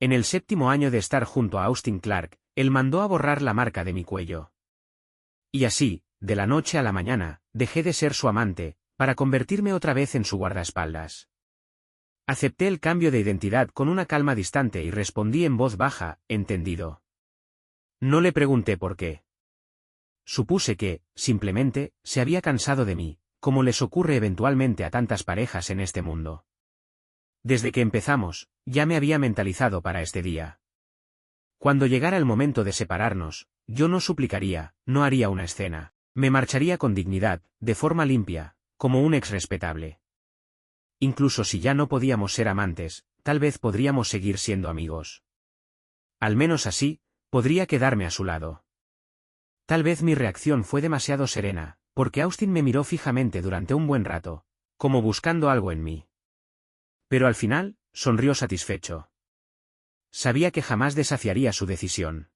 En el 7º año de estar junto a Austin Clarke, él mandó a borrar la marca de mi cuello. Y así, de la noche a la mañana, dejé de ser su amante, para convertirme otra vez en su guardaespaldas. Acepté el cambio de identidad con una calma distante y respondí en voz baja, entendido. No le pregunté por qué. Supuse que, simplemente, se había cansado de mí, como les ocurre eventualmente a tantas parejas en este mundo. Desde que empezamos, ya me había mentalizado para este día. Cuando llegara el momento de separarnos, yo no suplicaría, no haría una escena. Me marcharía con dignidad, de forma limpia, como un ex respetable. Incluso si ya no podíamos ser amantes, tal vez podríamos seguir siendo amigos. Al menos así, podría quedarme a su lado. Tal vez mi reacción fue demasiado serena, porque Austin me miró fijamente durante un buen rato, como buscando algo en mí. Pero al final, sonrió satisfecho. Sabía que jamás desafiaría su decisión.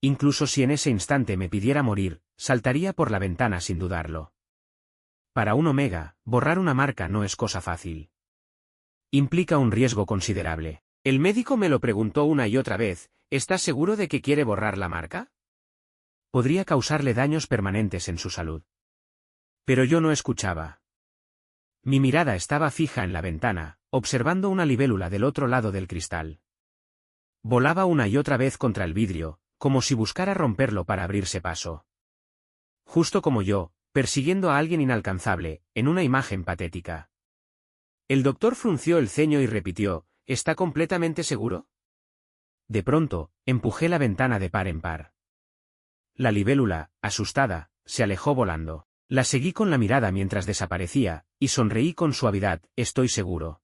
Incluso si en ese instante me pidiera morir, saltaría por la ventana sin dudarlo. Para un Omega, borrar una marca no es cosa fácil. Implica un riesgo considerable. El médico me lo preguntó una y otra vez, ¿estás seguro de que quiere borrar la marca? Podría causarle daños permanentes en su salud. Pero yo no escuchaba. Mi mirada estaba fija en la ventana, observando una libélula del otro lado del cristal. Volaba una y otra vez contra el vidrio, como si buscara romperlo para abrirse paso. Justo como yo, persiguiendo a alguien inalcanzable, en una imagen patética. El doctor frunció el ceño y repitió, ¿está completamente seguro? De pronto, empujé la ventana de par en par. La libélula, asustada, se alejó volando. La seguí con la mirada mientras desaparecía, y sonreí con suavidad, estoy seguro.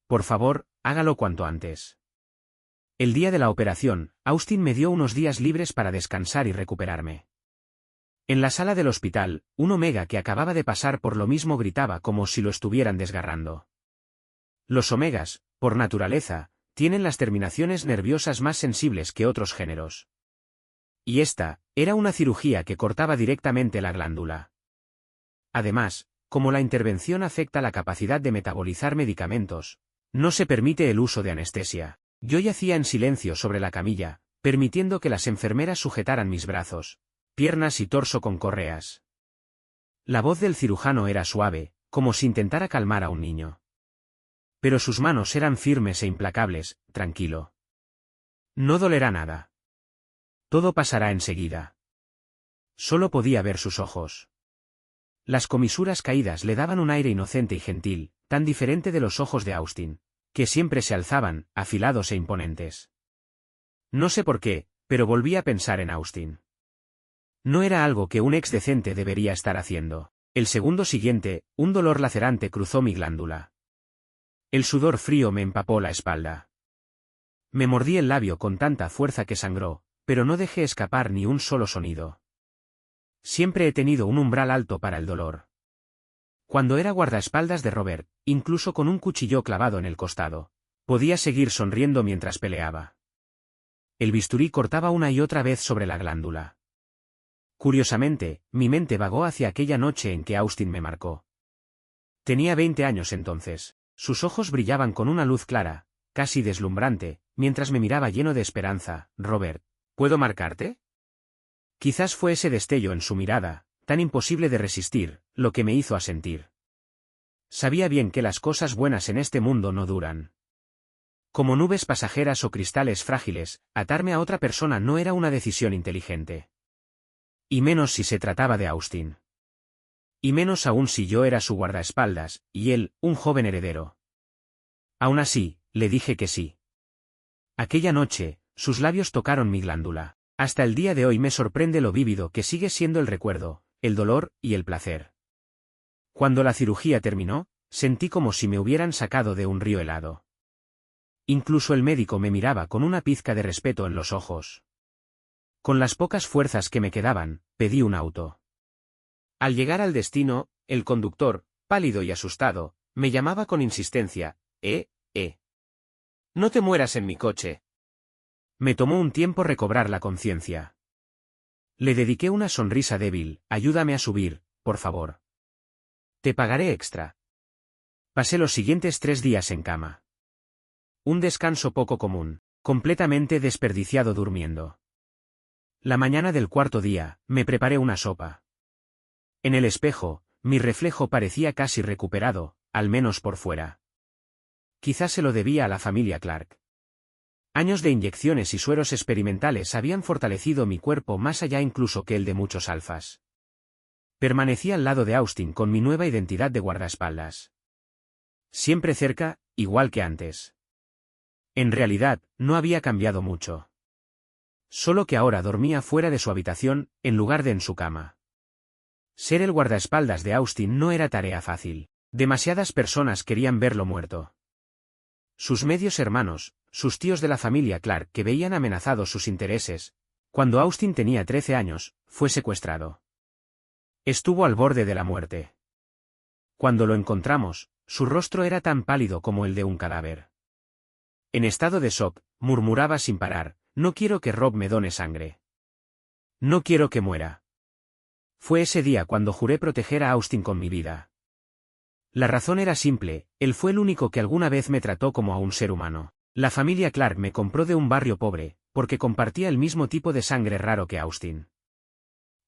Por favor, hágalo cuanto antes. El día de la operación, Austin me dio unos días libres para descansar y recuperarme. En la sala del hospital, un Omega que acababa de pasar por lo mismo gritaba como si lo estuvieran desgarrando. Los Omegas, por naturaleza, tienen las terminaciones nerviosas más sensibles que otros géneros. Y esta, era una cirugía que cortaba directamente la glándula. Además, como la intervención afecta la capacidad de metabolizar medicamentos, no se permite el uso de anestesia. Yo yacía en silencio sobre la camilla, permitiendo que las enfermeras sujetaran mis brazos, piernas y torso con correas. La voz del cirujano era suave, como si intentara calmar a un niño. Pero sus manos eran firmes e implacables, tranquilo. No dolerá nada. Todo pasará enseguida. Solo podía ver sus ojos. Las comisuras caídas le daban un aire inocente y gentil, tan diferente de los ojos de Austin, que siempre se alzaban, afilados e imponentes. No sé por qué, pero volví a pensar en Austin. No era algo que un ex decente debería estar haciendo. El segundo siguiente, un dolor lacerante cruzó mi glándula. El sudor frío me empapó la espalda. Me mordí el labio con tanta fuerza que sangró, pero no dejé escapar ni un solo sonido. Siempre he tenido un umbral alto para el dolor. Cuando era guardaespaldas de Robert, incluso con un cuchillo clavado en el costado, podía seguir sonriendo mientras peleaba. El bisturí cortaba una y otra vez sobre la glándula. Curiosamente, mi mente vagó hacia aquella noche en que Austin me marcó. Tenía 20 años entonces. Sus ojos brillaban con una luz clara, casi deslumbrante, mientras me miraba lleno de esperanza. Robert, ¿puedo marcarte? Quizás fue ese destello en su mirada, tan imposible de resistir, lo que me hizo asentir. Sabía bien que las cosas buenas en este mundo no duran. Como nubes pasajeras o cristales frágiles, atarme a otra persona no era una decisión inteligente. Y menos si se trataba de Austin. Y menos aún si yo era su guardaespaldas, y él, un joven heredero. Aún así, le dije que sí. Aquella noche, sus labios tocaron mi glándula. Hasta el día de hoy me sorprende lo vívido que sigue siendo el recuerdo, el dolor y el placer. Cuando la cirugía terminó, sentí como si me hubieran sacado de un río helado. Incluso el médico me miraba con una pizca de respeto en los ojos. Con las pocas fuerzas que me quedaban, pedí un auto. Al llegar al destino, el conductor, pálido y asustado, me llamaba con insistencia, No te mueras en mi coche. Me tomó un tiempo recobrar la conciencia. Le dediqué una sonrisa débil, ayúdame a subir, por favor. Te pagaré extra. Pasé los siguientes 3 días en cama. Un descanso poco común, completamente desperdiciado durmiendo. La mañana del cuarto día, me preparé una sopa. En el espejo, mi reflejo parecía casi recuperado, al menos por fuera. Quizás se lo debía a la familia Clark. Años de inyecciones y sueros experimentales habían fortalecido mi cuerpo más allá incluso que el de muchos alfas. Permanecí al lado de Austin con mi nueva identidad de guardaespaldas. Siempre cerca, igual que antes. En realidad, no había cambiado mucho. Solo que ahora dormía fuera de su habitación, en lugar de en su cama. Ser el guardaespaldas de Austin no era tarea fácil. Demasiadas personas querían verlo muerto. Sus medios hermanos, sus tíos de la familia Clark que veían amenazados sus intereses. Cuando Austin tenía 13 años, fue secuestrado. Estuvo al borde de la muerte. Cuando lo encontramos, su rostro era tan pálido como el de un cadáver. En estado de shock, murmuraba sin parar, no quiero que Rob me done sangre. No quiero que muera. Fue ese día cuando juré proteger a Austin con mi vida. La razón era simple, él fue el único que alguna vez me trató como a un ser humano. La familia Clark me compró de un barrio pobre, porque compartía el mismo tipo de sangre raro que Austin.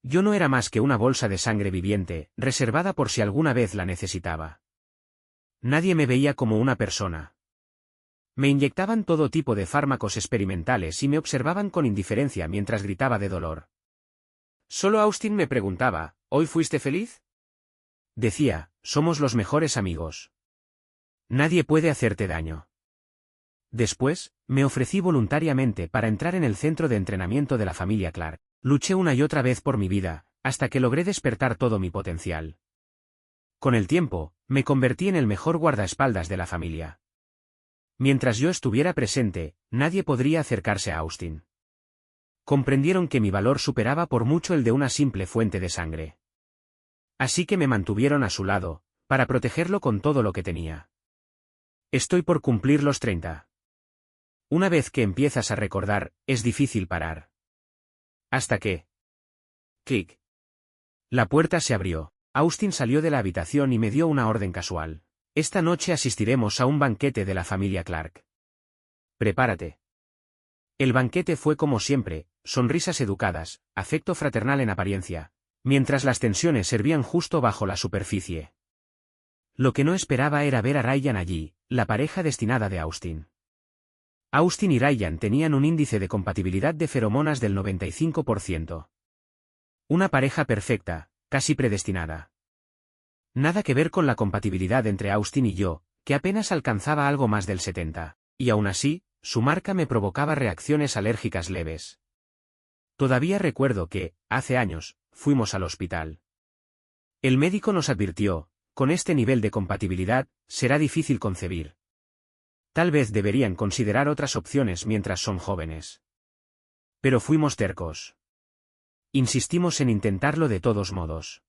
Yo no era más que una bolsa de sangre viviente, reservada por si alguna vez la necesitaba. Nadie me veía como una persona. Me inyectaban todo tipo de fármacos experimentales y me observaban con indiferencia mientras gritaba de dolor. Solo Austin me preguntaba, ¿hoy fuiste feliz? Decía, somos los mejores amigos. Nadie puede hacerte daño. Después, me ofrecí voluntariamente para entrar en el centro de entrenamiento de la familia Clark. Luché una y otra vez por mi vida, hasta que logré despertar todo mi potencial. Con el tiempo, me convertí en el mejor guardaespaldas de la familia. Mientras yo estuviera presente, nadie podría acercarse a Austin. Comprendieron que mi valor superaba por mucho el de una simple fuente de sangre. Así que me mantuvieron a su lado, para protegerlo con todo lo que tenía. Estoy por cumplir los 30. Una vez que empiezas a recordar, es difícil parar. Hasta que... clic. La puerta se abrió. Austin salió de la habitación y me dio una orden casual. Esta noche asistiremos a un banquete de la familia Clark. Prepárate. El banquete fue como siempre, sonrisas educadas, afecto fraternal en apariencia, mientras las tensiones servían justo bajo la superficie. Lo que no esperaba era ver a Ryan allí, la pareja destinada de Austin. Austin y Ryan tenían un índice de compatibilidad de feromonas del 95%. Una pareja perfecta, casi predestinada. Nada que ver con la compatibilidad entre Austin y yo, que apenas alcanzaba algo más del 70%, y aún así, su marca me provocaba reacciones alérgicas leves. Todavía recuerdo que, hace años, fuimos al hospital. El médico nos advirtió, con este nivel de compatibilidad, será difícil concebir. Tal vez deberían considerar otras opciones mientras son jóvenes. Pero fuimos tercos. Insistimos en intentarlo de todos modos.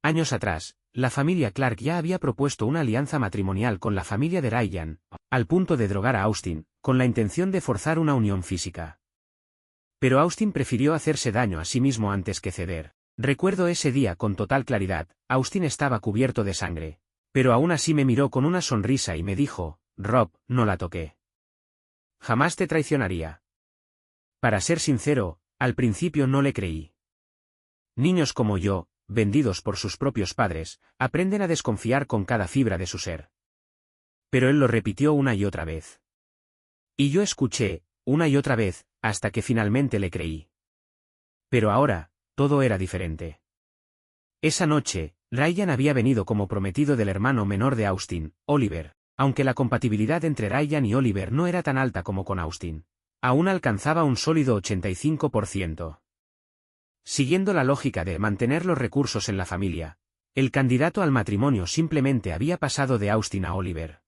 Años atrás, la familia Clark ya había propuesto una alianza matrimonial con la familia de Ryan, al punto de drogar a Austin, con la intención de forzar una unión física. Pero Austin prefirió hacerse daño a sí mismo antes que ceder. Recuerdo ese día con total claridad, Austin estaba cubierto de sangre. Pero aún así me miró con una sonrisa y me dijo, Rob, no la toqué. Jamás te traicionaría. Para ser sincero, al principio no le creí. Niños como yo, vendidos por sus propios padres, aprenden a desconfiar con cada fibra de su ser. Pero él lo repitió una y otra vez. Y yo escuché, una y otra vez, hasta que finalmente le creí. Pero ahora, todo era diferente. Esa noche, Ryan había venido como prometido del hermano menor de Austin, Oliver, aunque la compatibilidad entre Ryan y Oliver no era tan alta como con Austin. Aún alcanzaba un sólido 85%. Siguiendo la lógica de mantener los recursos en la familia, el candidato al matrimonio simplemente había pasado de Austin a Oliver.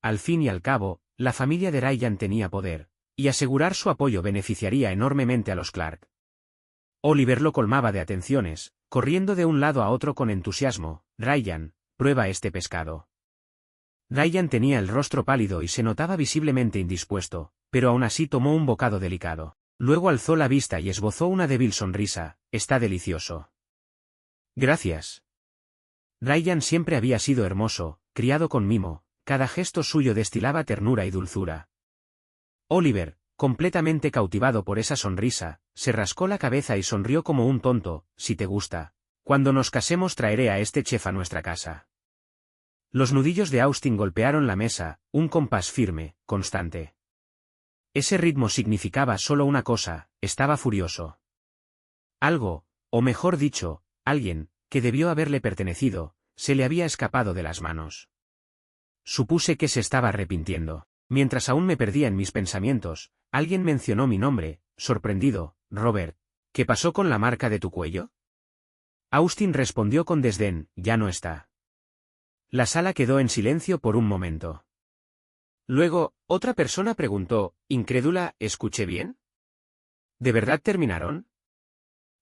Al fin y al cabo, la familia de Ryan tenía poder, y asegurar su apoyo beneficiaría enormemente a los Clark. Oliver lo colmaba de atenciones, corriendo de un lado a otro con entusiasmo, Ryan, prueba este pescado. Ryan tenía el rostro pálido y se notaba visiblemente indispuesto, pero aún así tomó un bocado delicado. Luego alzó la vista y esbozó una débil sonrisa, está delicioso. Gracias. Ryan siempre había sido hermoso, criado con mimo, cada gesto suyo destilaba ternura y dulzura. Oliver, completamente cautivado por esa sonrisa, se rascó la cabeza y sonrió como un tonto. Si te gusta, cuando nos casemos traeré a este chef a nuestra casa. Los nudillos de Austin golpearon la mesa, un compás firme, constante. Ese ritmo significaba solo una cosa: estaba furioso. Algo, o mejor dicho, alguien, que debió haberle pertenecido, se le había escapado de las manos. Supuse que se estaba arrepintiendo. Mientras aún me perdía en mis pensamientos, alguien mencionó mi nombre, sorprendido. Robert, ¿qué pasó con la marca de tu cuello? Austin respondió con desdén: ya no está. La sala quedó en silencio por un momento. Luego, otra persona preguntó, incrédula: ¿escuché bien? ¿De verdad terminaron?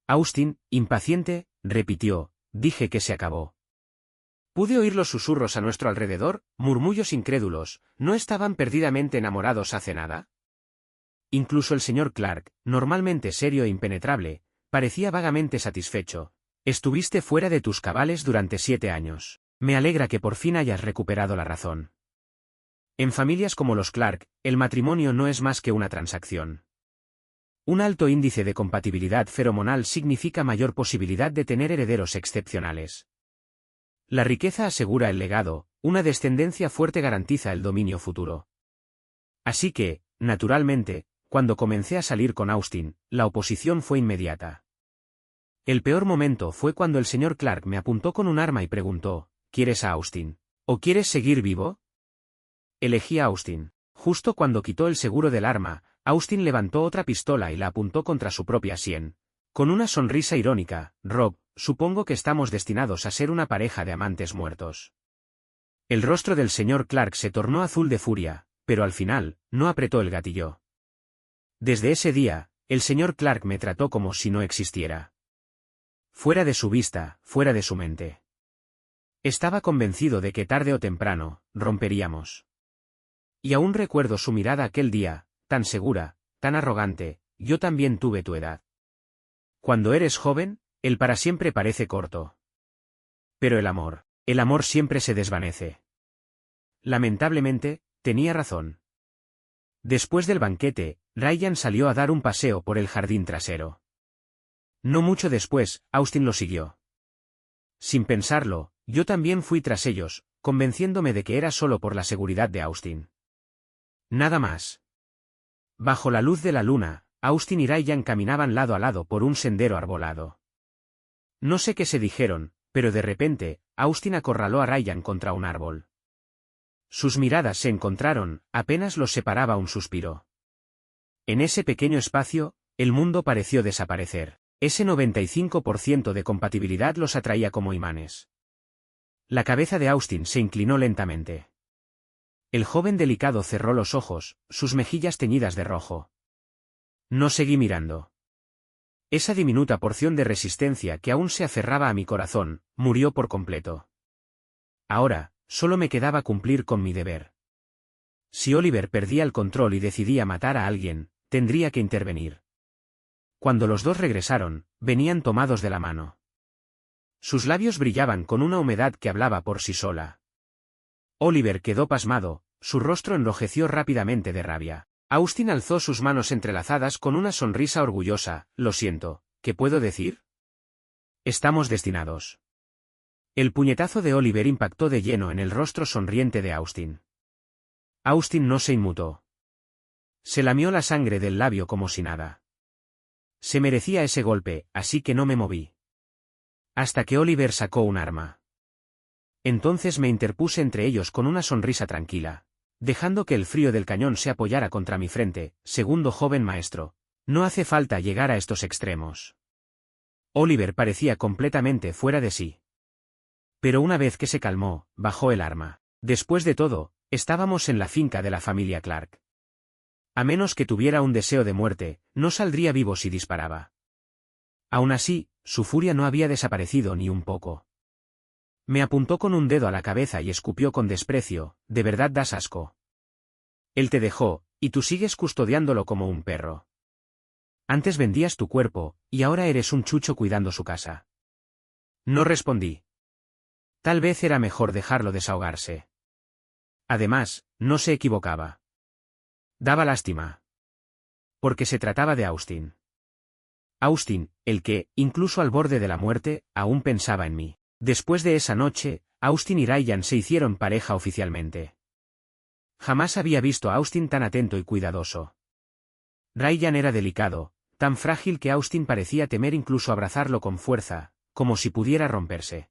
Austin, impaciente, repitió: dije que se acabó. Pude oír los susurros a nuestro alrededor, murmullos incrédulos. ¿No estaban perdidamente enamorados hace nada? Incluso el señor Clark, normalmente serio e impenetrable, parecía vagamente satisfecho. Estuviste fuera de tus cabales durante 7 años. Me alegra que por fin hayas recuperado la razón. En familias como los Clark, el matrimonio no es más que una transacción. Un alto índice de compatibilidad feromonal significa mayor posibilidad de tener herederos excepcionales. La riqueza asegura el legado, una descendencia fuerte garantiza el dominio futuro. Así que, naturalmente, cuando comencé a salir con Austin, la oposición fue inmediata. El peor momento fue cuando el señor Clark me apuntó con un arma y preguntó: ¿quieres a Austin? ¿O quieres seguir vivo? Elegí a Austin. Justo cuando quitó el seguro del arma, Austin levantó otra pistola y la apuntó contra su propia sien. Con una sonrisa irónica: Rob, supongo que estamos destinados a ser una pareja de amantes muertos. El rostro del señor Clark se tornó azul de furia, pero al final, no apretó el gatillo. Desde ese día, el señor Clark me trató como si no existiera. Fuera de su vista, fuera de su mente. Estaba convencido de que tarde o temprano, romperíamos. Y aún recuerdo su mirada aquel día, tan segura, tan arrogante: yo también tuve tu edad. Cuando eres joven, el para siempre parece corto. Pero el amor siempre se desvanece. Lamentablemente, tenía razón. Después del banquete, Ryan salió a dar un paseo por el jardín trasero. No mucho después, Austin lo siguió. Sin pensarlo, yo también fui tras ellos, convenciéndome de que era solo por la seguridad de Austin. Nada más. Bajo la luz de la luna, Austin y Ryan caminaban lado a lado por un sendero arbolado. No sé qué se dijeron, pero de repente, Austin acorraló a Ryan contra un árbol. Sus miradas se encontraron, apenas los separaba un suspiro. En ese pequeño espacio, el mundo pareció desaparecer. Ese 95% de compatibilidad los atraía como imanes. La cabeza de Austin se inclinó lentamente. El joven delicado cerró los ojos, sus mejillas teñidas de rojo. No seguí mirando. Esa diminuta porción de resistencia que aún se aferraba a mi corazón, murió por completo. Ahora, solo me quedaba cumplir con mi deber. Si Oliver perdía el control y decidía matar a alguien, tendría que intervenir. Cuando los dos regresaron, venían tomados de la mano. Sus labios brillaban con una humedad que hablaba por sí sola. Oliver quedó pasmado, su rostro enrojeció rápidamente de rabia. Austin alzó sus manos entrelazadas con una sonrisa orgullosa. Lo siento, ¿qué puedo decir? Estamos destinados. El puñetazo de Oliver impactó de lleno en el rostro sonriente de Austin. Austin no se inmutó. Se lamió la sangre del labio como si nada. Se merecía ese golpe, así que no me moví. Hasta que Oliver sacó un arma. Entonces me interpuse entre ellos con una sonrisa tranquila, dejando que el frío del cañón se apoyara contra mi frente. Segundo joven maestro, no hace falta llegar a estos extremos. Oliver parecía completamente fuera de sí. Pero una vez que se calmó, bajó el arma. Después de todo, estábamos en la finca de la familia Clark. A menos que tuviera un deseo de muerte, no saldría vivo si disparaba. Aún así, su furia no había desaparecido ni un poco. Me apuntó con un dedo a la cabeza y escupió con desprecio: ¿de verdad das asco? Él te dejó, y tú sigues custodiándolo como un perro. Antes vendías tu cuerpo, y ahora eres un chucho cuidando su casa. No respondí. Tal vez era mejor dejarlo desahogarse. Además, no se equivocaba. Daba lástima. Porque se trataba de Austin. Austin, el que, incluso al borde de la muerte, aún pensaba en mí. Después de esa noche, Austin y Ryan se hicieron pareja oficialmente. Jamás había visto a Austin tan atento y cuidadoso. Ryan era delicado, tan frágil que Austin parecía temer incluso abrazarlo con fuerza, como si pudiera romperse.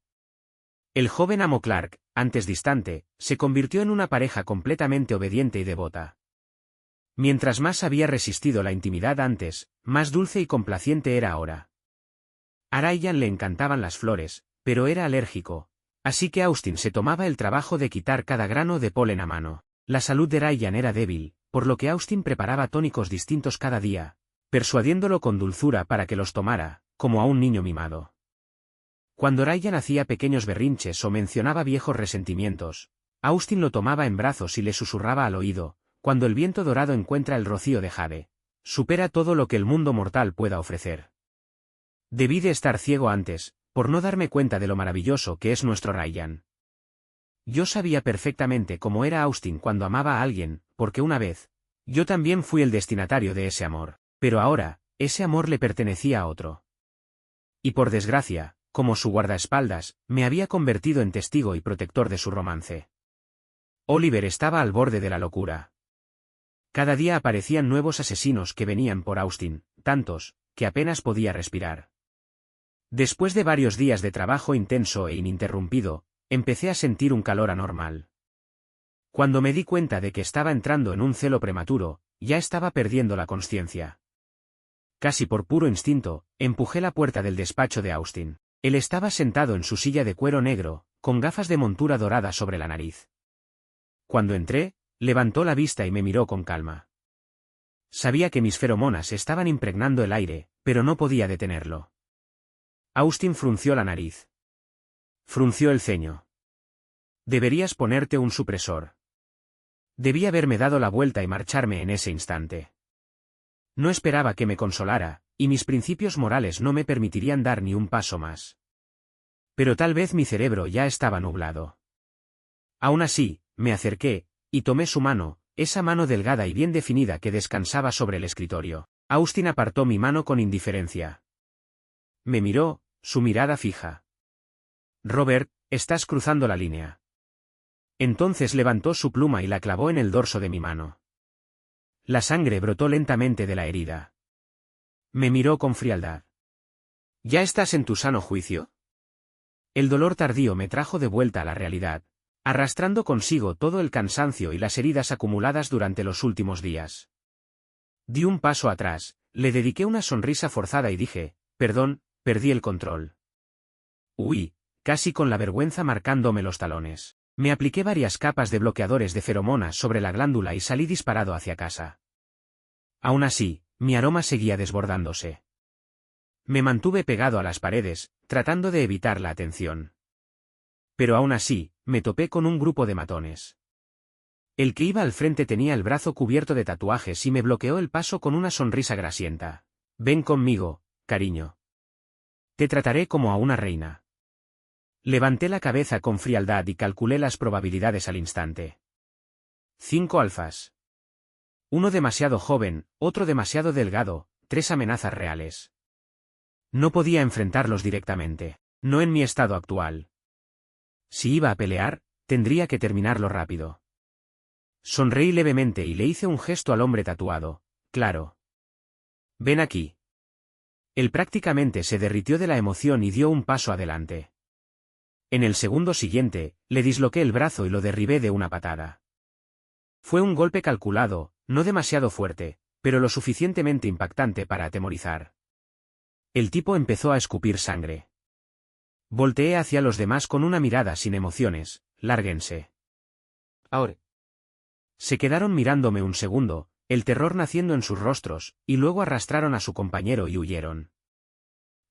El joven amo Clark, antes distante, se convirtió en una pareja completamente obediente y devota. Mientras más había resistido la intimidad antes, más dulce y complaciente era ahora. A Ryan le encantaban las flores, pero era alérgico, así que Austin se tomaba el trabajo de quitar cada grano de polen a mano. La salud de Ryan era débil, por lo que Austin preparaba tónicos distintos cada día, persuadiéndolo con dulzura para que los tomara, como a un niño mimado. Cuando Ryan hacía pequeños berrinches o mencionaba viejos resentimientos, Austin lo tomaba en brazos y le susurraba al oído: cuando el viento dorado encuentra el rocío de jade, supera todo lo que el mundo mortal pueda ofrecer. Debí de estar ciego antes, por no darme cuenta de lo maravilloso que es nuestro Ryan. Yo sabía perfectamente cómo era Austin cuando amaba a alguien, porque una vez, yo también fui el destinatario de ese amor, pero ahora, ese amor le pertenecía a otro. Y por desgracia, como su guardaespaldas, me había convertido en testigo y protector de su romance. Oliver estaba al borde de la locura. Cada día aparecían nuevos asesinos que venían por Austin, tantos, que apenas podía respirar. Después de varios días de trabajo intenso e ininterrumpido, empecé a sentir un calor anormal. Cuando me di cuenta de que estaba entrando en un celo prematuro, ya estaba perdiendo la consciencia. Casi por puro instinto, empujé la puerta del despacho de Austin. Él estaba sentado en su silla de cuero negro, con gafas de montura dorada sobre la nariz. Cuando entré, levantó la vista y me miró con calma. Sabía que mis feromonas estaban impregnando el aire, pero no podía detenerlo. Austin frunció la nariz. Frunció el ceño. Deberías ponerte un supresor. Debí haberme dado la vuelta y marcharme en ese instante. No esperaba que me consolara, y mis principios morales no me permitirían dar ni un paso más. Pero tal vez mi cerebro ya estaba nublado. Aún así, me acerqué, y tomé su mano, esa mano delgada y bien definida que descansaba sobre el escritorio. Austin apartó mi mano con indiferencia. Me miró, su mirada fija. Robert, estás cruzando la línea. Entonces levantó su pluma y la clavó en el dorso de mi mano. La sangre brotó lentamente de la herida. Me miró con frialdad. ¿Ya estás en tu sano juicio? El dolor tardío me trajo de vuelta a la realidad, arrastrando consigo todo el cansancio y las heridas acumuladas durante los últimos días. Di un paso atrás, le dediqué una sonrisa forzada y dije: perdón, perdí el control. Huí, casi con la vergüenza marcándome los talones. Me apliqué varias capas de bloqueadores de feromonas sobre la glándula y salí disparado hacia casa. Aún así, mi aroma seguía desbordándose. Me mantuve pegado a las paredes, tratando de evitar la atención. Pero aún así, me topé con un grupo de matones. El que iba al frente tenía el brazo cubierto de tatuajes y me bloqueó el paso con una sonrisa grasienta. Ven conmigo, cariño. Te trataré como a una reina. Levanté la cabeza con frialdad y calculé las probabilidades al instante. 5 alfas. Uno demasiado joven, otro demasiado delgado, 3 amenazas reales. No podía enfrentarlos directamente, no en mi estado actual. Si iba a pelear, tendría que terminarlo rápido. Sonreí levemente y le hice un gesto al hombre tatuado. Claro. Ven aquí. Él prácticamente se derritió de la emoción y dio un paso adelante. En el segundo siguiente, le disloqué el brazo y lo derribé de una patada. Fue un golpe calculado, no demasiado fuerte, pero lo suficientemente impactante para atemorizar. El tipo empezó a escupir sangre. Volteé hacia los demás con una mirada sin emociones. Lárguense. Ahora. Se quedaron mirándome un segundo, el terror naciendo en sus rostros, y luego arrastraron a su compañero y huyeron.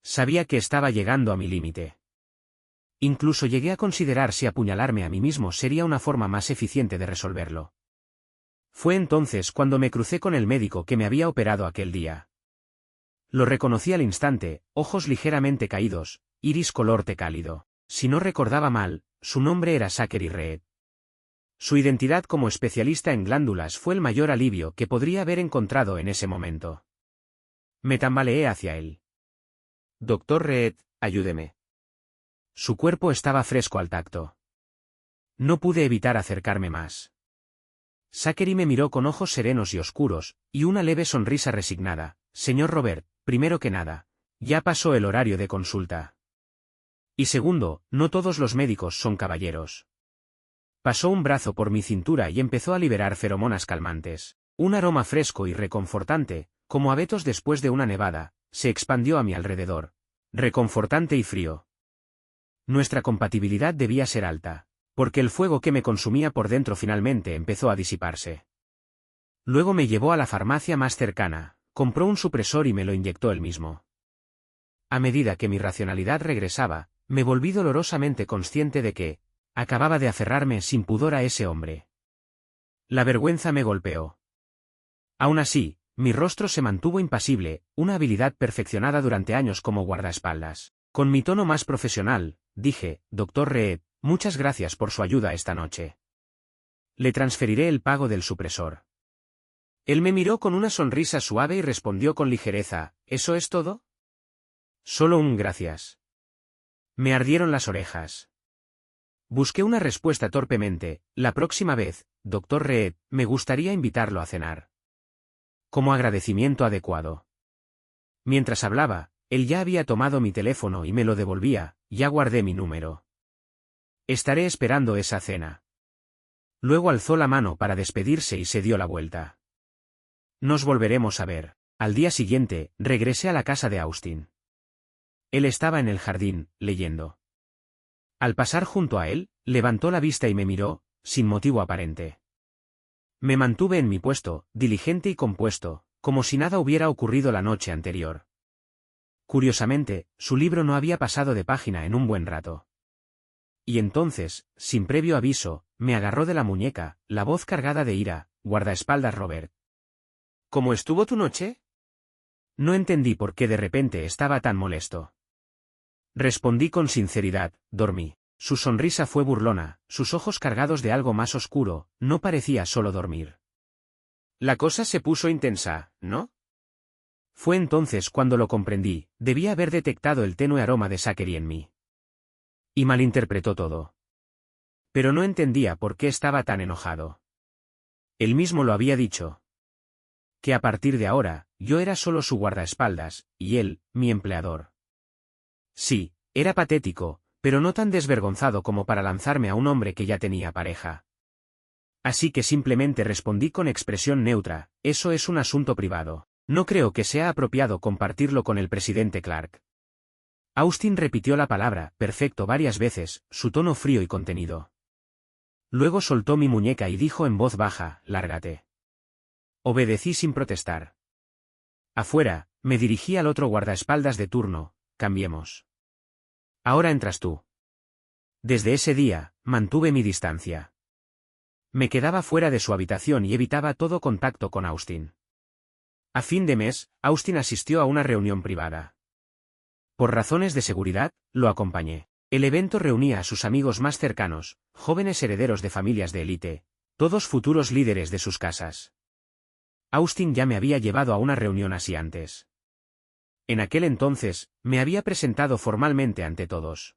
Sabía que estaba llegando a mi límite. Incluso llegué a considerar si apuñalarme a mí mismo sería una forma más eficiente de resolverlo. Fue entonces cuando me crucé con el médico que me había operado aquel día. Lo reconocí al instante, ojos ligeramente caídos, iris color té cálido. Si no recordaba mal, su nombre era Zachary Reed. Su identidad como especialista en glándulas fue el mayor alivio que podría haber encontrado en ese momento. Me tambaleé hacia él. Doctor Reed, ayúdeme. Su cuerpo estaba fresco al tacto. No pude evitar acercarme más. Zachary me miró con ojos serenos y oscuros, y una leve sonrisa resignada. Señor Robert, primero que nada, ya pasó el horario de consulta. Y segundo, no todos los médicos son caballeros. Pasó un brazo por mi cintura y empezó a liberar feromonas calmantes. Un aroma fresco y reconfortante, como abetos después de una nevada, se expandió a mi alrededor. Reconfortante y frío. Nuestra compatibilidad debía ser alta, porque el fuego que me consumía por dentro finalmente empezó a disiparse. Luego me llevó a la farmacia más cercana, compró un supresor y me lo inyectó él mismo. A medida que mi racionalidad regresaba, me volví dolorosamente consciente de que acababa de aferrarme sin pudor a ese hombre. La vergüenza me golpeó. Aún así, mi rostro se mantuvo impasible, una habilidad perfeccionada durante años como guardaespaldas. Con mi tono más profesional, dije, Dr. Reed, muchas gracias por su ayuda esta noche. Le transferiré el pago del supresor. Él me miró con una sonrisa suave y respondió con ligereza, ¿eso es todo? Solo un gracias. Me ardieron las orejas. Busqué una respuesta torpemente. La próxima vez, Dr. Reed, me gustaría invitarlo a cenar. Como agradecimiento adecuado. Mientras hablaba, él ya había tomado mi teléfono y me lo devolvía, ya guardé mi número. Estaré esperando esa cena. Luego alzó la mano para despedirse y se dio la vuelta. Nos volveremos a ver. Al día siguiente, regresé a la casa de Austin. Él estaba en el jardín, leyendo. Al pasar junto a él, levantó la vista y me miró, sin motivo aparente. Me mantuve en mi puesto, diligente y compuesto, como si nada hubiera ocurrido la noche anterior. Curiosamente, su libro no había pasado de página en un buen rato. Y entonces, sin previo aviso, me agarró de la muñeca, la voz cargada de ira, guardaespaldas Robert. ¿Cómo estuvo tu noche? No entendí por qué de repente estaba tan molesto. Respondí con sinceridad, dormí. Su sonrisa fue burlona, sus ojos cargados de algo más oscuro, no parecía solo dormir. La cosa se puso intensa, ¿no? Fue entonces cuando lo comprendí, debía haber detectado el tenue aroma de Zachary en mí. Y malinterpretó todo. Pero no entendía por qué estaba tan enojado. Él mismo lo había dicho. Que a partir de ahora, yo era solo su guardaespaldas, y él, mi empleador. Sí, era patético, pero no tan desvergonzado como para lanzarme a un hombre que ya tenía pareja. Así que simplemente respondí con expresión neutra, eso es un asunto privado. No creo que sea apropiado compartirlo con el presidente Clark. Austin repitió la palabra perfecto varias veces, su tono frío y contenido. Luego soltó mi muñeca y dijo en voz baja, lárgate. Obedecí sin protestar. Afuera, me dirigí al otro guardaespaldas de turno, cambiemos. Ahora entras tú. Desde ese día, mantuve mi distancia. Me quedaba fuera de su habitación y evitaba todo contacto con Austin. A fin de mes, Austin asistió a una reunión privada. Por razones de seguridad, lo acompañé. El evento reunía a sus amigos más cercanos, jóvenes herederos de familias de élite, todos futuros líderes de sus casas. Austin ya me había llevado a una reunión así antes. En aquel entonces, me había presentado formalmente ante todos.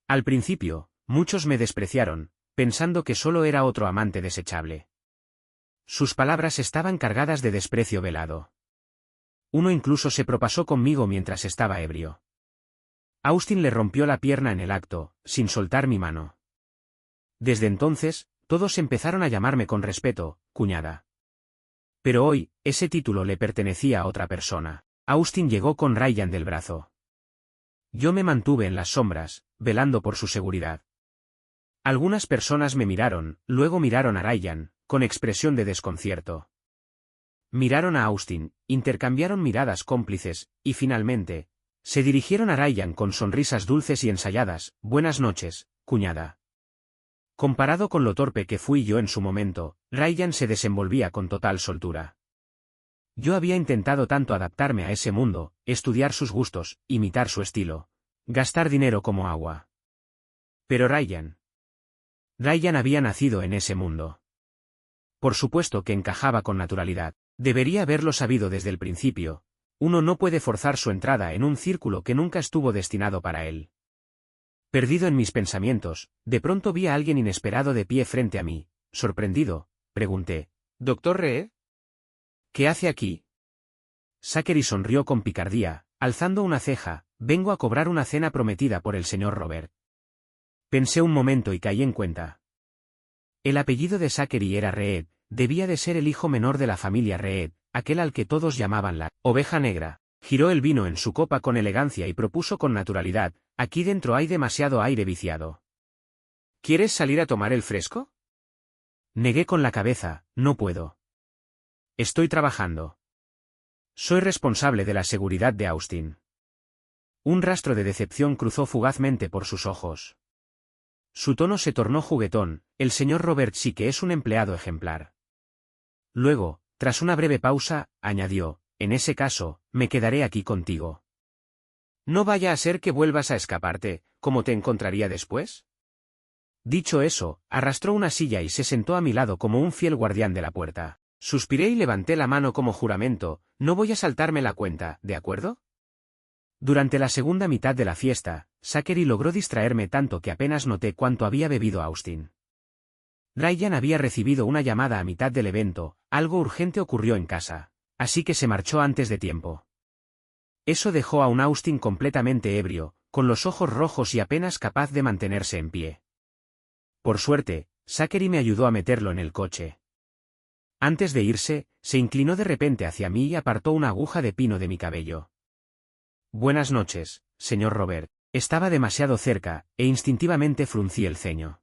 Al principio, muchos me despreciaron, pensando que solo era otro amante desechable. Sus palabras estaban cargadas de desprecio velado. Uno incluso se propasó conmigo mientras estaba ebrio. Austin le rompió la pierna en el acto, sin soltar mi mano. Desde entonces, todos empezaron a llamarme con respeto, cuñada. Pero hoy, ese título le pertenecía a otra persona. Austin llegó con Ryan del brazo. Yo me mantuve en las sombras, velando por su seguridad. Algunas personas me miraron, luego miraron a Ryan, con expresión de desconcierto. Miraron a Austin, intercambiaron miradas cómplices, y finalmente, se dirigieron a Ryan con sonrisas dulces y ensayadas, buenas noches, cuñada. Comparado con lo torpe que fui yo en su momento, Ryan se desenvolvía con total soltura. Yo había intentado tanto adaptarme a ese mundo, estudiar sus gustos, imitar su estilo, gastar dinero como agua. Pero Ryan Ryan había nacido en ese mundo. Por supuesto que encajaba con naturalidad. Debería haberlo sabido desde el principio. Uno no puede forzar su entrada en un círculo que nunca estuvo destinado para él. Perdido en mis pensamientos, de pronto vi a alguien inesperado de pie frente a mí. Sorprendido, pregunté: «¿Doctor Ree? ¿Qué hace aquí?» Zachary sonrió con picardía, alzando una ceja: «Vengo a cobrar una cena prometida por el señor Robert». Pensé un momento y caí en cuenta. El apellido de Zachary era Reed, debía de ser el hijo menor de la familia Reed, aquel al que todos llamaban la oveja negra. Giró el vino en su copa con elegancia y propuso con naturalidad: «Aquí dentro hay demasiado aire viciado. ¿Quieres salir a tomar el fresco?» Negué con la cabeza: «No puedo. Estoy trabajando. Soy responsable de la seguridad de Austin». Un rastro de decepción cruzó fugazmente por sus ojos. Su tono se tornó juguetón: «El señor Robert sí que es un empleado ejemplar». Luego, tras una breve pausa, añadió: «En ese caso, me quedaré aquí contigo. No vaya a ser que vuelvas a escaparte, ¿cómo te encontraría después?» Dicho eso, arrastró una silla y se sentó a mi lado como un fiel guardián de la puerta. Suspiré y levanté la mano como juramento: «No voy a saltarme la cuenta, ¿de acuerdo?». Durante la segunda mitad de la fiesta, Zachary logró distraerme tanto que apenas noté cuánto había bebido Austin. Ryan había recibido una llamada a mitad del evento: algo urgente ocurrió en casa, así que se marchó antes de tiempo. Eso dejó a un Austin completamente ebrio, con los ojos rojos y apenas capaz de mantenerse en pie. Por suerte, Zachary me ayudó a meterlo en el coche. Antes de irse, se inclinó de repente hacia mí y apartó una aguja de pino de mi cabello. «Buenas noches, señor Robert». Estaba demasiado cerca, e instintivamente fruncí el ceño.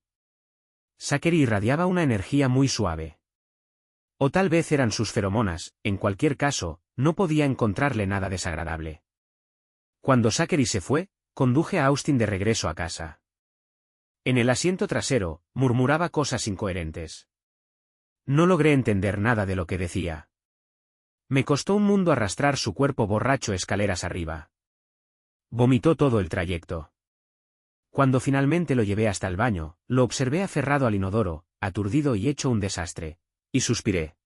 Zachary irradiaba una energía muy suave. O tal vez eran sus feromonas; en cualquier caso, no podía encontrarle nada desagradable. Cuando Zachary se fue, conduje a Austin de regreso a casa. En el asiento trasero, murmuraba cosas incoherentes. No logré entender nada de lo que decía. Me costó un mundo arrastrar su cuerpo borracho escaleras arriba. Vomitó todo el trayecto. Cuando finalmente lo llevé hasta el baño, lo observé aferrado al inodoro, aturdido y hecho un desastre, y suspiré.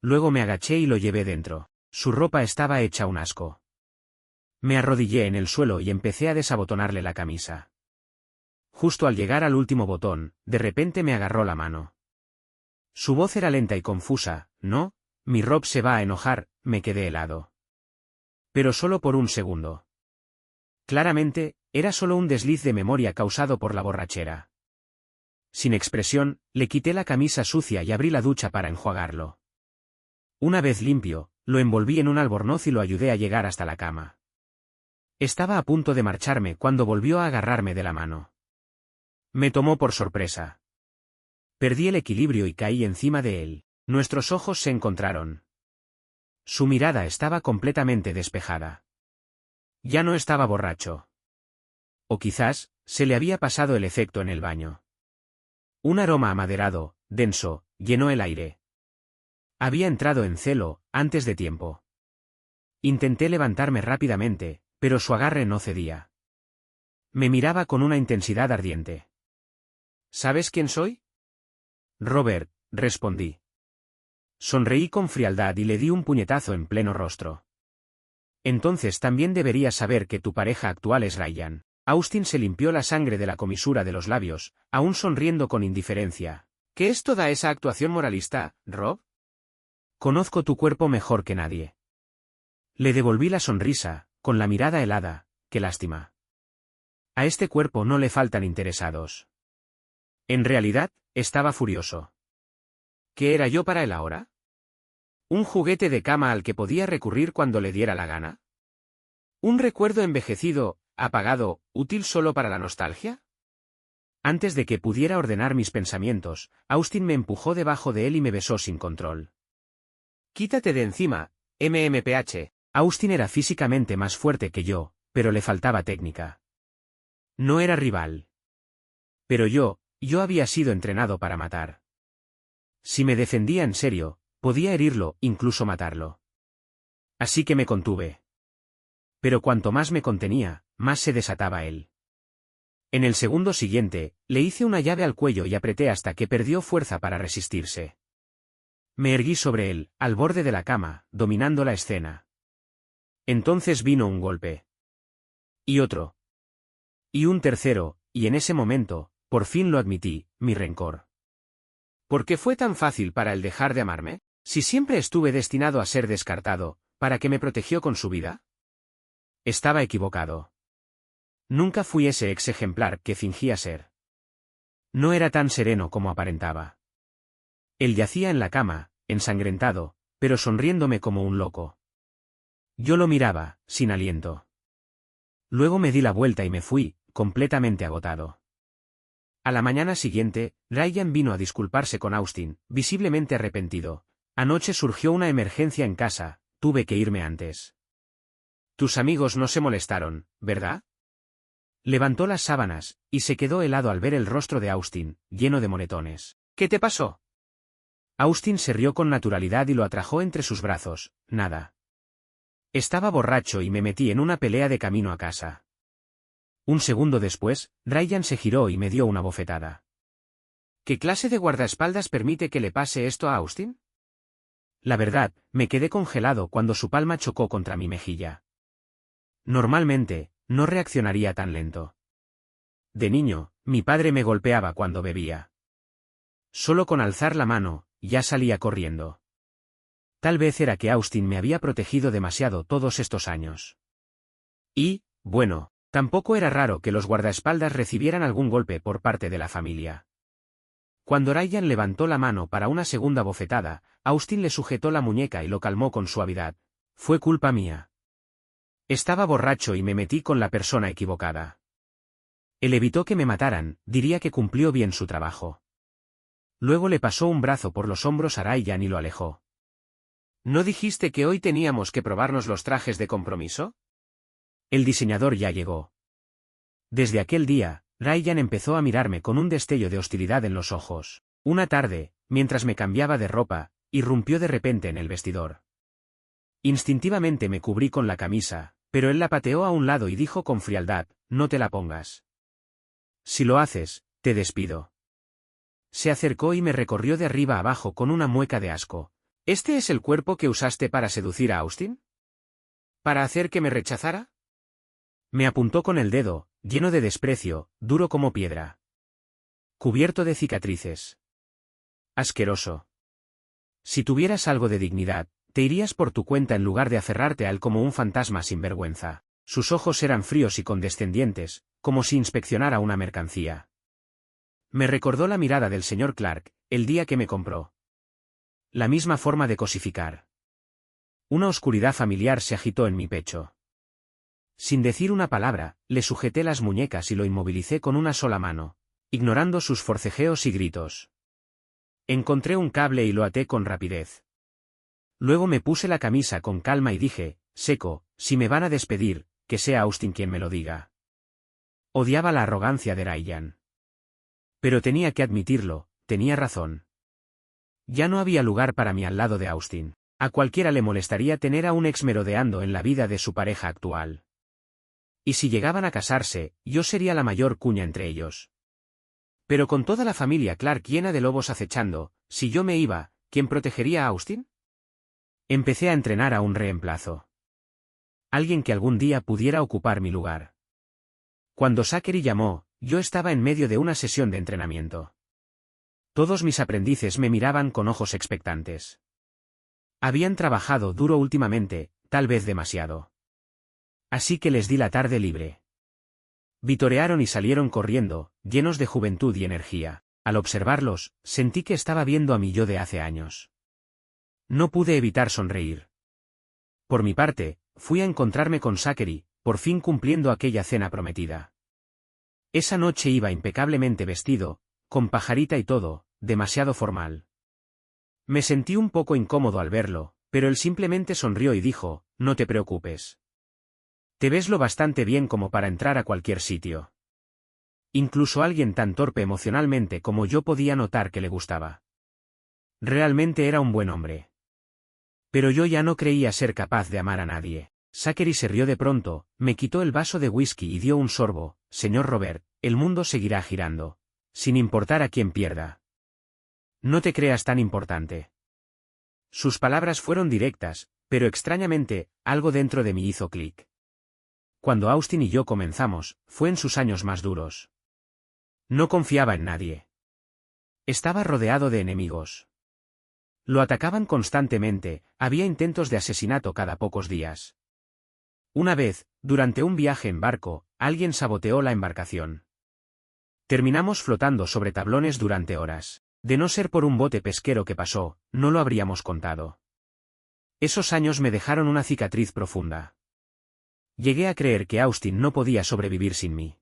Luego me agaché y lo llevé dentro. Su ropa estaba hecha un asco. Me arrodillé en el suelo y empecé a desabotonarle la camisa. Justo al llegar al último botón, de repente me agarró la mano. Su voz era lenta y confusa: «No, mi Rob se va a enojar». Me quedé helado. Pero solo por un segundo. Claramente, era solo un desliz de memoria causado por la borrachera. Sin expresión, le quité la camisa sucia y abrí la ducha para enjuagarlo. Una vez limpio, lo envolví en un albornoz y lo ayudé a llegar hasta la cama. Estaba a punto de marcharme cuando volvió a agarrarme de la mano. Me tomó por sorpresa. Perdí el equilibrio y caí encima de él. Nuestros ojos se encontraron. Su mirada estaba completamente despejada. Ya no estaba borracho. O quizás, se le había pasado el efecto en el baño. Un aroma amaderado, denso, llenó el aire. Había entrado en celo, antes de tiempo. Intenté levantarme rápidamente, pero su agarre no cedía. Me miraba con una intensidad ardiente. «¿Sabes quién soy?» «Robert», respondí. Sonreí con frialdad y le di un puñetazo en pleno rostro. «Entonces también deberías saber que tu pareja actual es Ryan». Austin se limpió la sangre de la comisura de los labios, aún sonriendo con indiferencia. «¿Qué es toda esa actuación moralista, Rob?» «Conozco tu cuerpo mejor que nadie». Le devolví la sonrisa, con la mirada helada. «Qué lástima. A este cuerpo no le faltan interesados». En realidad, estaba furioso. ¿Qué era yo para él ahora? ¿Un juguete de cama al que podía recurrir cuando le diera la gana? ¿Un recuerdo envejecido, apagado, útil solo para la nostalgia? Antes de que pudiera ordenar mis pensamientos, Austin me empujó debajo de él y me besó sin control. «Quítate de encima, MMPH». Austin era físicamente más fuerte que yo, pero le faltaba técnica. No era rival. Pero yo había sido entrenado para matar. Si me defendía en serio, podía herirlo, incluso matarlo. Así que me contuve. Pero cuanto más me contenía, más se desataba él. En el segundo siguiente, le hice una llave al cuello y apreté hasta que perdió fuerza para resistirse. Me erguí sobre él, al borde de la cama, dominando la escena. Entonces vino un golpe. Y otro. Y un tercero, y en ese momento, por fin lo admití, mi rencor. ¿Por qué fue tan fácil para él dejar de amarme? Si siempre estuve destinado a ser descartado, ¿para qué me protegió con su vida? Estaba equivocado. Nunca fui ese ex ejemplar que fingía ser. No era tan sereno como aparentaba. Él yacía en la cama, ensangrentado, pero sonriéndome como un loco. Yo lo miraba, sin aliento. Luego me di la vuelta y me fui, completamente agotado. A la mañana siguiente, Ryan vino a disculparse con Austin, visiblemente arrepentido. Anoche surgió una emergencia en casa, tuve que irme antes. Tus amigos no se molestaron, ¿verdad? Levantó las sábanas, y se quedó helado al ver el rostro de Austin, lleno de moretones. ¿Qué te pasó? Austin se rió con naturalidad y lo atrajo entre sus brazos. Nada. Estaba borracho y me metí en una pelea de camino a casa. Un segundo después, Ryan se giró y me dio una bofetada. ¿Qué clase de guardaespaldas permite que le pase esto a Austin? La verdad, me quedé congelado cuando su palma chocó contra mi mejilla. Normalmente, no reaccionaría tan lento. De niño, mi padre me golpeaba cuando bebía. Solo con alzar la mano, ya salía corriendo. Tal vez era que Austin me había protegido demasiado todos estos años. Y, bueno, tampoco era raro que los guardaespaldas recibieran algún golpe por parte de la familia. Cuando Ryan levantó la mano para una segunda bofetada, Austin le sujetó la muñeca y lo calmó con suavidad. Fue culpa mía. Estaba borracho y me metí con la persona equivocada. Él evitó que me mataran, diría que cumplió bien su trabajo. Luego le pasó un brazo por los hombros a Ryan y lo alejó. ¿No dijiste que hoy teníamos que probarnos los trajes de compromiso? El diseñador ya llegó. Desde aquel día, Ryan empezó a mirarme con un destello de hostilidad en los ojos. Una tarde, mientras me cambiaba de ropa, irrumpió de repente en el vestidor. Instintivamente me cubrí con la camisa, pero él la pateó a un lado y dijo con frialdad, no te la pongas. Si lo haces, te despido. Se acercó y me recorrió de arriba abajo con una mueca de asco. ¿Este es el cuerpo que usaste para seducir a Austin? ¿Para hacer que me rechazara? Me apuntó con el dedo, lleno de desprecio, duro como piedra. Cubierto de cicatrices. Asqueroso. Si tuvieras algo de dignidad, te irías por tu cuenta en lugar de aferrarte a él como un fantasma sin vergüenza. Sus ojos eran fríos y condescendientes, como si inspeccionara una mercancía. Me recordó la mirada del señor Clark, el día que me compró. La misma forma de cosificar. Una oscuridad familiar se agitó en mi pecho. Sin decir una palabra, le sujeté las muñecas y lo inmovilicé con una sola mano, ignorando sus forcejeos y gritos. Encontré un cable y lo até con rapidez. Luego me puse la camisa con calma y dije, seco, si me van a despedir, que sea Austin quien me lo diga. Odiaba la arrogancia de Ryan. Pero tenía que admitirlo, tenía razón. Ya no había lugar para mí al lado de Austin. A cualquiera le molestaría tener a un ex merodeando en la vida de su pareja actual. Y si llegaban a casarse, yo sería la mayor cuña entre ellos. Pero con toda la familia Clark llena de lobos acechando, si yo me iba, ¿quién protegería a Austin? Empecé a entrenar a un reemplazo. Alguien que algún día pudiera ocupar mi lugar. Cuando Zachary llamó, yo estaba en medio de una sesión de entrenamiento. Todos mis aprendices me miraban con ojos expectantes. Habían trabajado duro últimamente, tal vez demasiado. Así que les di la tarde libre. Vitorearon y salieron corriendo, llenos de juventud y energía. Al observarlos, sentí que estaba viendo a mi yo de hace años. No pude evitar sonreír. Por mi parte, fui a encontrarme con Zachary, por fin cumpliendo aquella cena prometida. Esa noche iba impecablemente vestido, con pajarita y todo, demasiado formal. Me sentí un poco incómodo al verlo, pero él simplemente sonrió y dijo, no te preocupes. Te ves lo bastante bien como para entrar a cualquier sitio. Incluso alguien tan torpe emocionalmente como yo podía notar que le gustaba. Realmente era un buen hombre. Pero yo ya no creía ser capaz de amar a nadie. Zachary se rió de pronto, me quitó el vaso de whisky y dio un sorbo. Señor Robert, el mundo seguirá girando, sin importar a quién pierda. No te creas tan importante. Sus palabras fueron directas, pero extrañamente, algo dentro de mí hizo clic. Cuando Austin y yo comenzamos, fue en sus años más duros. No confiaba en nadie. Estaba rodeado de enemigos. Lo atacaban constantemente, había intentos de asesinato cada pocos días. Una vez, durante un viaje en barco, alguien saboteó la embarcación. Terminamos flotando sobre tablones durante horas. De no ser por un bote pesquero que pasó, no lo habríamos contado. Esos años me dejaron una cicatriz profunda. Llegué a creer que Austin no podía sobrevivir sin mí.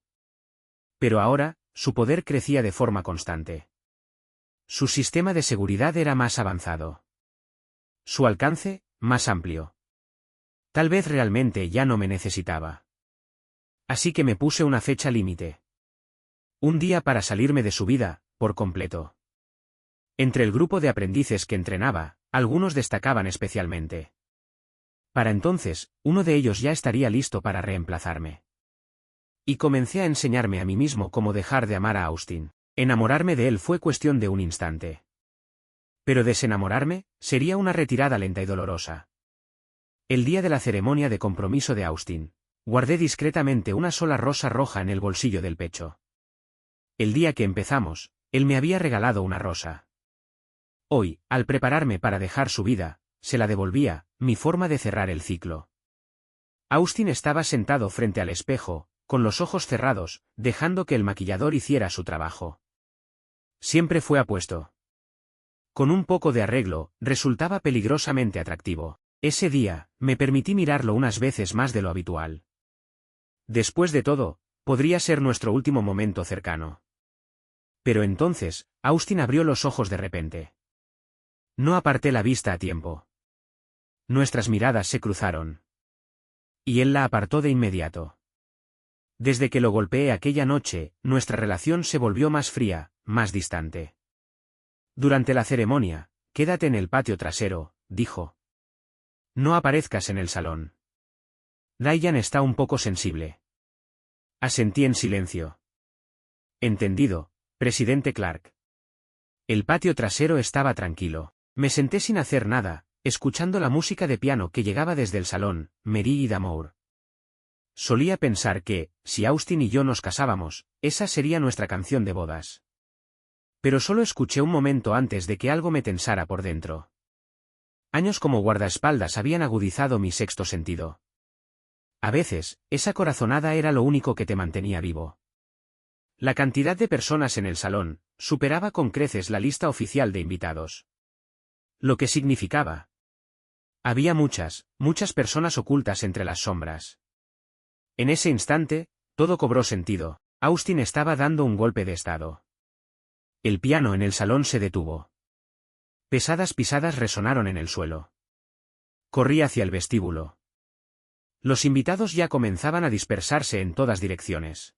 Pero ahora, su poder crecía de forma constante. Su sistema de seguridad era más avanzado. Su alcance, más amplio. Tal vez realmente ya no me necesitaba. Así que me puse una fecha límite. Un día para salirme de su vida, por completo. Entre el grupo de aprendices que entrenaba, algunos destacaban especialmente. Para entonces, uno de ellos ya estaría listo para reemplazarme. Y comencé a enseñarme a mí mismo cómo dejar de amar a Austin. Enamorarme de él fue cuestión de un instante. Pero desenamorarme, sería una retirada lenta y dolorosa. El día de la ceremonia de compromiso de Austin, guardé discretamente una sola rosa roja en el bolsillo del pecho. El día que empezamos, él me había regalado una rosa. Hoy, al prepararme para dejar su vida, se la devolvía, mi forma de cerrar el ciclo. Austin estaba sentado frente al espejo, con los ojos cerrados, dejando que el maquillador hiciera su trabajo. Siempre fue apuesto. Con un poco de arreglo, resultaba peligrosamente atractivo. Ese día, me permití mirarlo unas veces más de lo habitual. Después de todo, podría ser nuestro último momento cercano. Pero entonces, Austin abrió los ojos de repente. No aparté la vista a tiempo. Nuestras miradas se cruzaron. Y él la apartó de inmediato. Desde que lo golpeé aquella noche, nuestra relación se volvió más fría, más distante. Durante la ceremonia, quédate en el patio trasero, dijo. No aparezcas en el salón. Diane está un poco sensible. Asentí en silencio. Entendido, presidente Clark. El patio trasero estaba tranquilo. Me senté sin hacer nada, escuchando la música de piano que llegaba desde el salón, Mary y D'Amour. Solía pensar que, si Austin y yo nos casábamos, esa sería nuestra canción de bodas. Pero solo escuché un momento antes de que algo me tensara por dentro. Años como guardaespaldas habían agudizado mi sexto sentido. A veces, esa corazonada era lo único que te mantenía vivo. La cantidad de personas en el salón superaba con creces la lista oficial de invitados. Lo que significaba. Había muchas personas ocultas entre las sombras. En ese instante, todo cobró sentido. Austin estaba dando un golpe de estado. El piano en el salón se detuvo. Pesadas pisadas resonaron en el suelo. Corrí hacia el vestíbulo. Los invitados ya comenzaban a dispersarse en todas direcciones.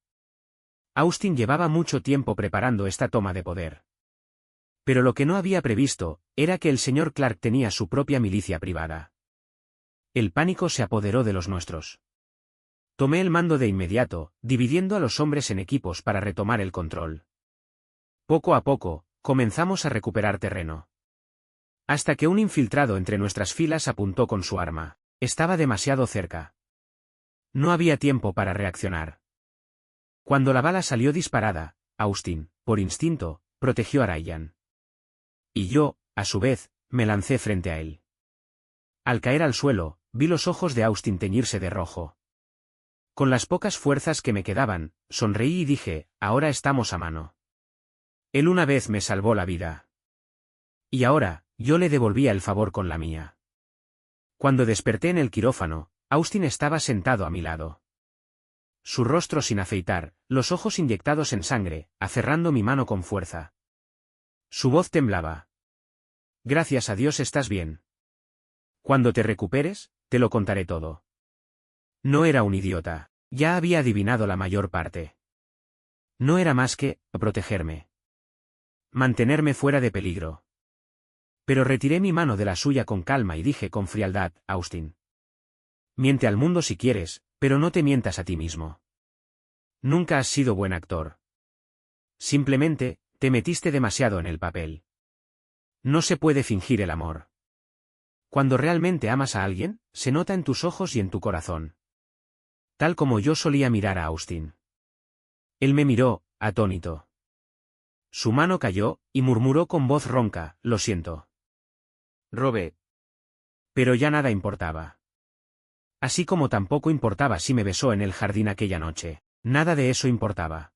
Austin llevaba mucho tiempo preparando esta toma de poder. Pero lo que no había previsto, era que el señor Clark tenía su propia milicia privada. El pánico se apoderó de los nuestros. Tomé el mando de inmediato, dividiendo a los hombres en equipos para retomar el control. Poco a poco, comenzamos a recuperar terreno. Hasta que un infiltrado entre nuestras filas apuntó con su arma. Estaba demasiado cerca. No había tiempo para reaccionar. Cuando la bala salió disparada, Austin, por instinto, protegió a Ryan. Y yo, a su vez, me lancé frente a él. Al caer al suelo, vi los ojos de Austin teñirse de rojo. Con las pocas fuerzas que me quedaban, sonreí y dije, ahora estamos a mano. Él una vez me salvó la vida. Y ahora, yo le devolvía el favor con la mía. Cuando desperté en el quirófano, Austin estaba sentado a mi lado. Su rostro sin afeitar, los ojos inyectados en sangre, aferrando mi mano con fuerza. Su voz temblaba. Gracias a Dios estás bien. Cuando te recuperes, te lo contaré todo. No era un idiota, ya había adivinado la mayor parte. No era más que protegerme. Mantenerme fuera de peligro. Pero retiré mi mano de la suya con calma y dije con frialdad, Austin. Miente al mundo si quieres, pero no te mientas a ti mismo. Nunca has sido buen actor. Simplemente, te metiste demasiado en el papel. No se puede fingir el amor. Cuando realmente amas a alguien, se nota en tus ojos y en tu corazón. Tal como yo solía mirar a Austin. Él me miró, atónito. Su mano cayó, y murmuró con voz ronca, lo siento. Robert. Pero ya nada importaba. Así como tampoco importaba si me besó en el jardín aquella noche. Nada de eso importaba.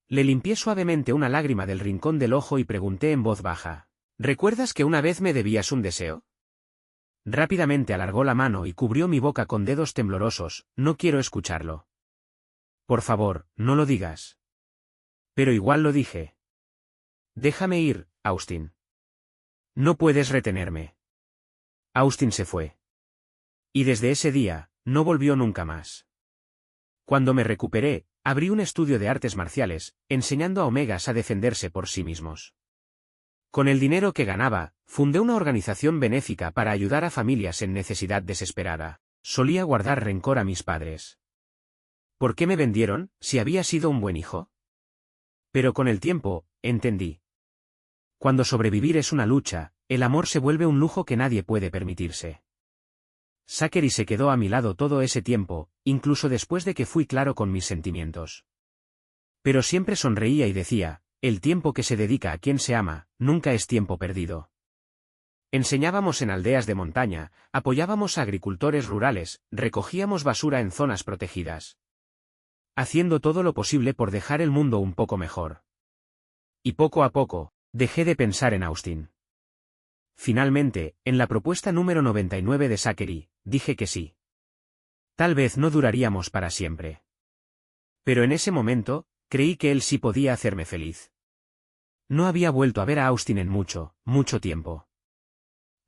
Le limpié suavemente una lágrima del rincón del ojo y pregunté en voz baja. ¿Recuerdas que una vez me debías un deseo? Rápidamente alargó la mano y cubrió mi boca con dedos temblorosos. No quiero escucharlo. Por favor, no lo digas. Pero igual lo dije. Déjame ir, Austin. No puedes retenerme. Austin se fue. Y desde ese día, no volvió nunca más. Cuando me recuperé, abrí un estudio de artes marciales, enseñando a omegas a defenderse por sí mismos. Con el dinero que ganaba, fundé una organización benéfica para ayudar a familias en necesidad desesperada. Solía guardar rencor a mis padres. ¿Por qué me vendieron, si había sido un buen hijo? Pero con el tiempo, entendí. Cuando sobrevivir es una lucha, el amor se vuelve un lujo que nadie puede permitirse. Zachary se quedó a mi lado todo ese tiempo, incluso después de que fui claro con mis sentimientos. Pero siempre sonreía y decía, el tiempo que se dedica a quien se ama, nunca es tiempo perdido. Enseñábamos en aldeas de montaña, apoyábamos a agricultores rurales, recogíamos basura en zonas protegidas. Haciendo todo lo posible por dejar el mundo un poco mejor. Y poco a poco, dejé de pensar en Austin. Finalmente, en la propuesta número 99 de Zachary, dije que sí. Tal vez no duraríamos para siempre. Pero en ese momento, creí que él sí podía hacerme feliz. No había vuelto a ver a Austin en mucho, mucho tiempo.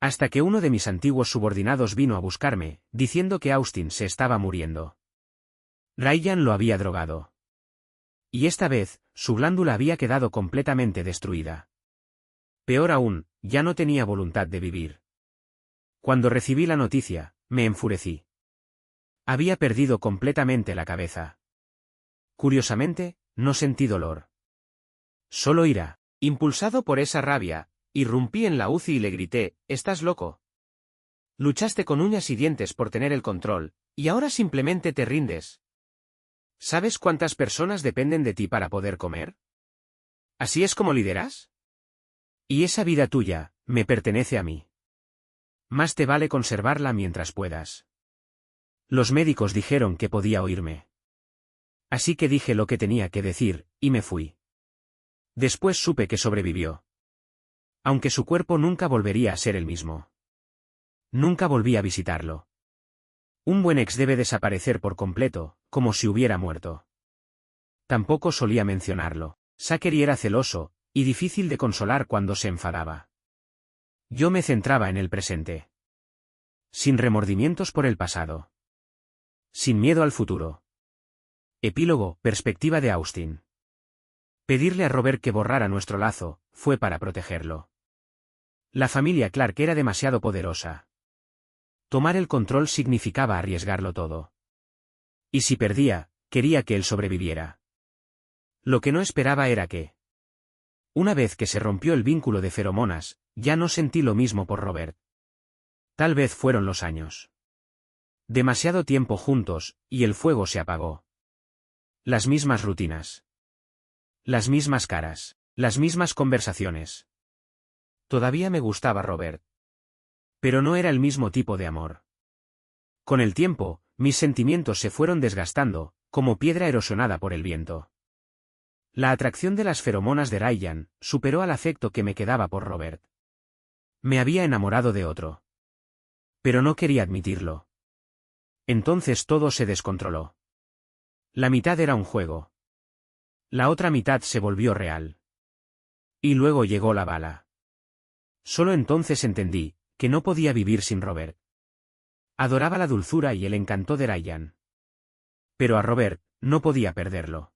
Hasta que uno de mis antiguos subordinados vino a buscarme, diciendo que Austin se estaba muriendo. Ryan lo había drogado. Y esta vez, su glándula había quedado completamente destruida. Peor aún, ya no tenía voluntad de vivir. Cuando recibí la noticia, me enfurecí. Había perdido completamente la cabeza. Curiosamente, no sentí dolor. Solo ira. Impulsado por esa rabia, irrumpí en la UCI y le grité, ¿estás loco? Luchaste con uñas y dientes por tener el control, y ahora simplemente te rindes. ¿Sabes cuántas personas dependen de ti para poder comer? ¿Así es como lideras? Y esa vida tuya, me pertenece a mí. Más te vale conservarla mientras puedas. Los médicos dijeron que podía oírme. Así que dije lo que tenía que decir, y me fui. Después supe que sobrevivió. Aunque su cuerpo nunca volvería a ser el mismo. Nunca volví a visitarlo. Un buen ex debe desaparecer por completo, como si hubiera muerto. Tampoco solía mencionarlo. Zachary era celoso, y difícil de consolar cuando se enfadaba. Yo me centraba en el presente. Sin remordimientos por el pasado. Sin miedo al futuro. Epílogo, perspectiva de Austin. Pedirle a Robert que borrara nuestro lazo, fue para protegerlo. La familia Clark era demasiado poderosa. Tomar el control significaba arriesgarlo todo. Y si perdía, quería que él sobreviviera. Lo que no esperaba era que... Una vez que se rompió el vínculo de feromonas, ya no sentí lo mismo por Robert. Tal vez fueron los años. Demasiado tiempo juntos, y el fuego se apagó. Las mismas rutinas. Las mismas caras. Las mismas conversaciones. Todavía me gustaba Robert. Pero no era el mismo tipo de amor. Con el tiempo, mis sentimientos se fueron desgastando, como piedra erosionada por el viento. La atracción de las feromonas de Ryan superó al afecto que me quedaba por Robert. Me había enamorado de otro. Pero no quería admitirlo. Entonces todo se descontroló. La mitad era un juego. La otra mitad se volvió real. Y luego llegó la bala. Solo entonces entendí que no podía vivir sin Robert. Adoraba la dulzura y el encanto de Ryan. Pero a Robert, no podía perderlo.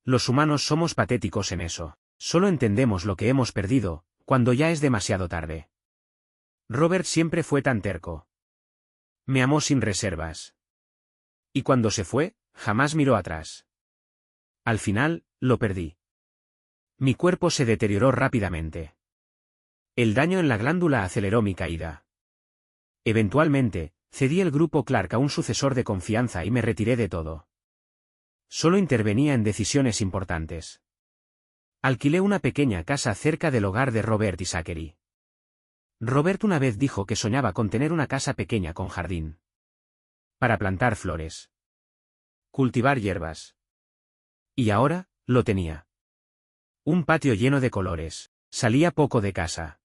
Los humanos somos patéticos en eso. Solo entendemos lo que hemos perdido, cuando ya es demasiado tarde. Robert siempre fue tan terco. Me amó sin reservas. Y cuando se fue, jamás miró atrás. Al final, lo perdí. Mi cuerpo se deterioró rápidamente. El daño en la glándula aceleró mi caída. Eventualmente, cedí el grupo Clark a un sucesor de confianza y me retiré de todo. Solo intervenía en decisiones importantes. Alquilé una pequeña casa cerca del hogar de Robert y Zachary. Robert una vez dijo que soñaba con tener una casa pequeña con jardín. Para plantar flores. Cultivar hierbas. Y ahora, lo tenía. Un patio lleno de colores. Salía poco de casa.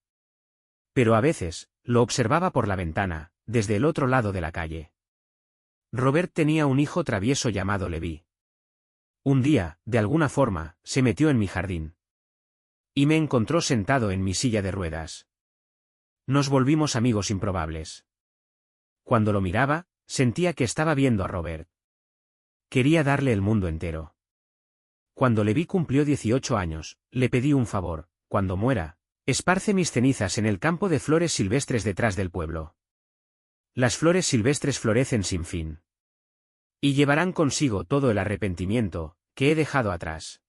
Pero a veces, lo observaba por la ventana, desde el otro lado de la calle. Robert tenía un hijo travieso llamado Levi. Un día, de alguna forma, se metió en mi jardín. Y me encontró sentado en mi silla de ruedas. Nos volvimos amigos improbables. Cuando lo miraba, sentía que estaba viendo a Robert. Quería darle el mundo entero. Cuando Levi cumplió 18 años, le pedí un favor: cuando muera, esparce mis cenizas en el campo de flores silvestres detrás del pueblo. Las flores silvestres florecen sin fin. Y llevarán consigo todo el arrepentimiento que he dejado atrás.